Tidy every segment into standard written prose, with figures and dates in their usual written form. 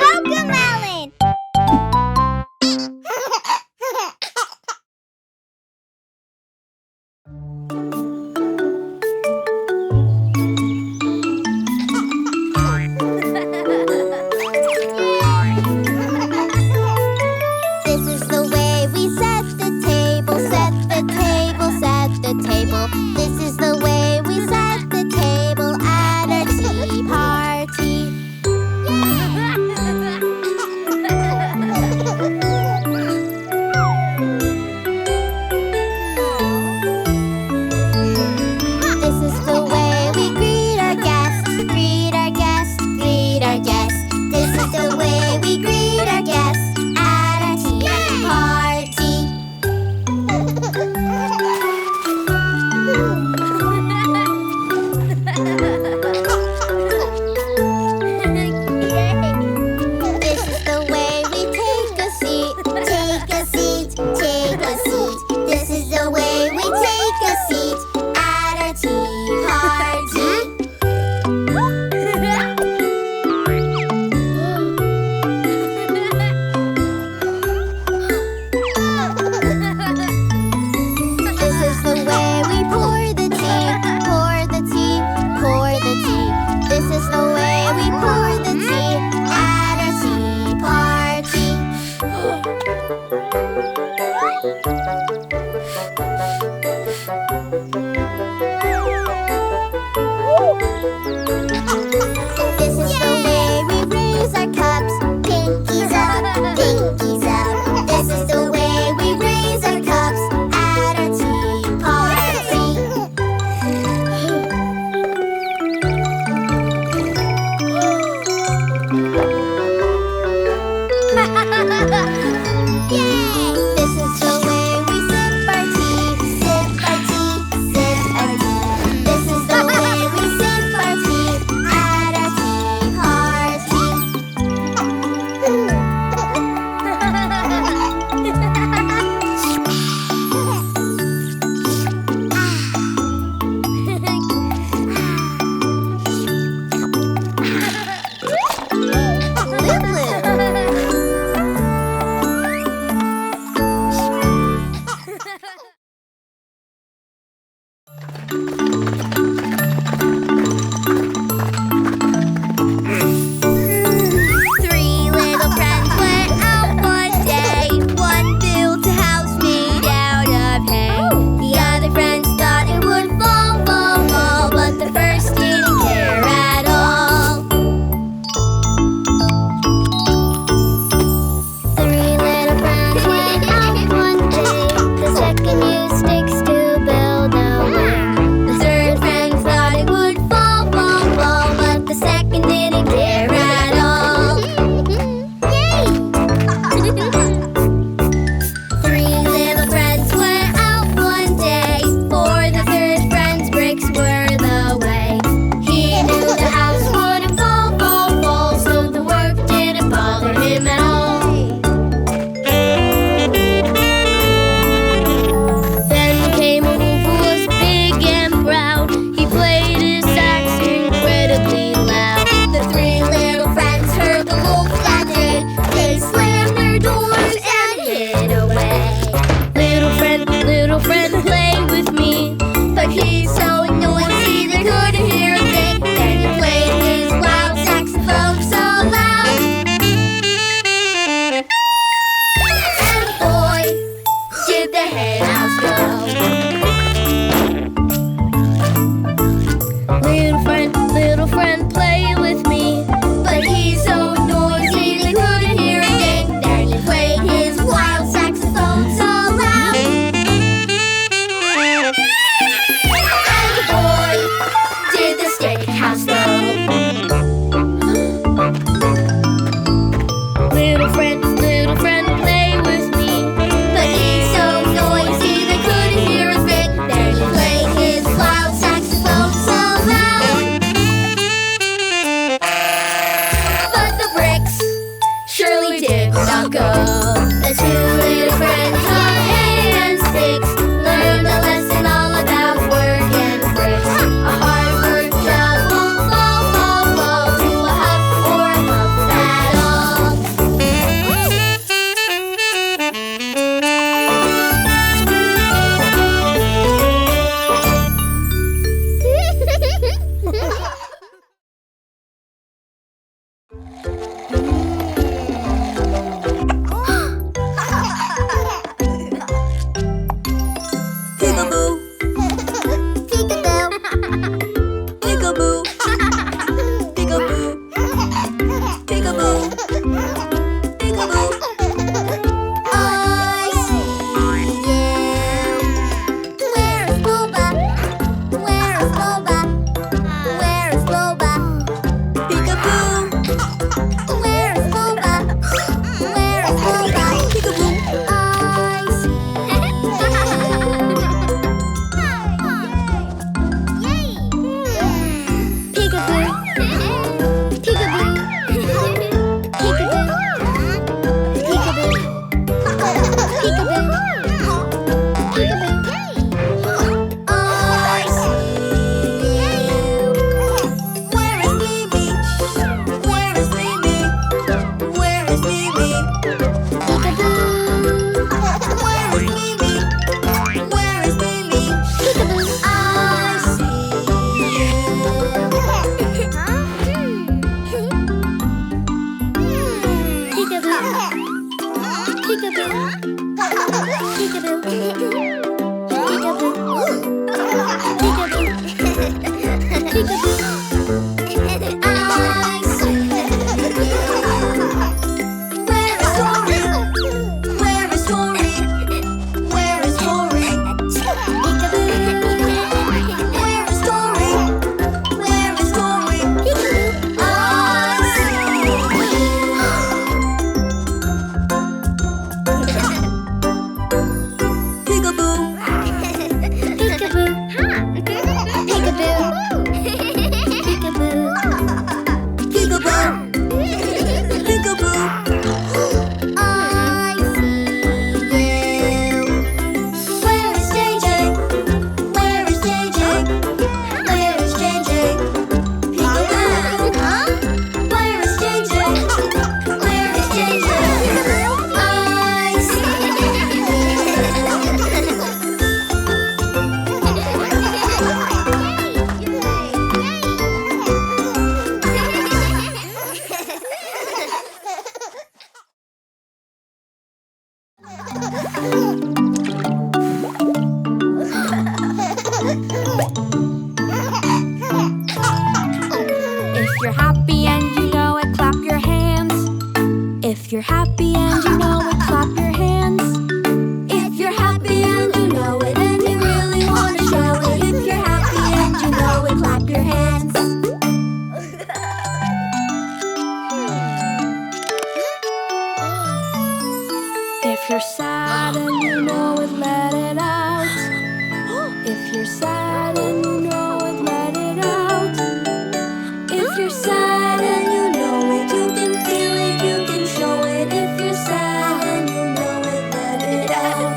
CoComelon! This is the way we set the table, set the table, set the table. This is the way we set the table at a tea party. This is the way we greet our guests, greet our guests, greet our guests. This is the way we greet our guests at a tea party. This is the way we take a seat, take a seat, take a seat. This is the way we take a seat at our tea party. This is the way we pour the tea, pour the tea, pour the tea. This is the way we pour the tea at our tea party. This is the way we raise our cups, pinkies up, pinkies up. This is the way we raise our cups at our tea party. Yay! This is the way we sip our tea, sip our tea, sip our tea. This is the way we sip our tea at our tea party. Three little friends went out one day. One built a house made out of hay. The other friends thought it would fall, fall, fall, but the first didn't care at all. Three little friends went out one day. The second used sticks to build a way. The third friend thought it would fall, fall, fall, but the second didn't care at all. Three little friends went out one day. For the third friend's bricks were the way. He knew the house wouldn't fall, fall, fall, so the work didn't bother him at all. Then came a wolf who was big and proud. He played his sax incredibly loud. The three little friends heard the wolf that day. They slammed their doors and hid away. Little friend, play with me. But he's so noisy they couldn't hear a thing. Then he played his loud saxophone so loud. And boy, did the hen house go. Little friend, play with me. But he's so noisy they couldn't hear a thing. Then he played his wild saxophone so loud. And boy, did the steakhouse go. Little friend, play with me. But he's so noisy they couldn't hear a thing. Then he played his wild saxophone so loud. But the bricks surely did not go. The two little friends on hay and sticks learned a lesson all about work and bricks. A hard work job won't fall, If you're happy and you know it, clap your hands. If you're happy and you know it, clap your hands. If you're happy and you know it, and you really want to show it. If you're happy and you know it, clap your hands. If you're sad and you know it, let it out. If you're sad and you know it, let it out. If you're sad and you know it, you can feel it, you can show it. If you're sad and you know it, let it out.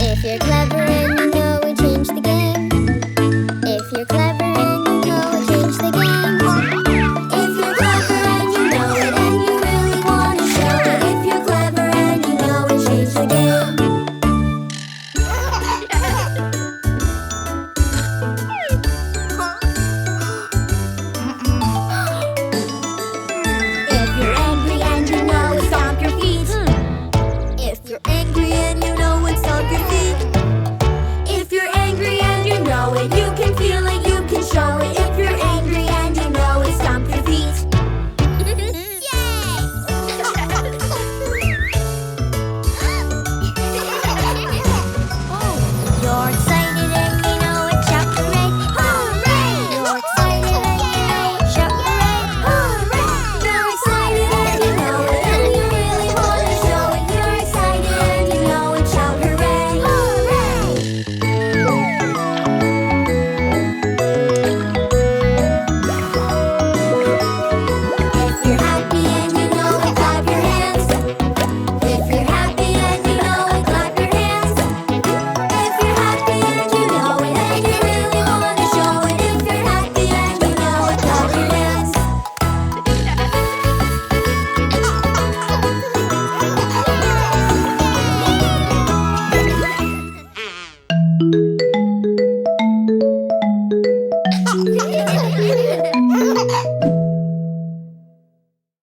If you're clever and you know it, change the game. If you're clever and you know it, change the game. If you're clever and you know it, and you really want to show it. If you're clever and you know it, change the game. If you're angry and you know it, stomp your feet. If you're angry and you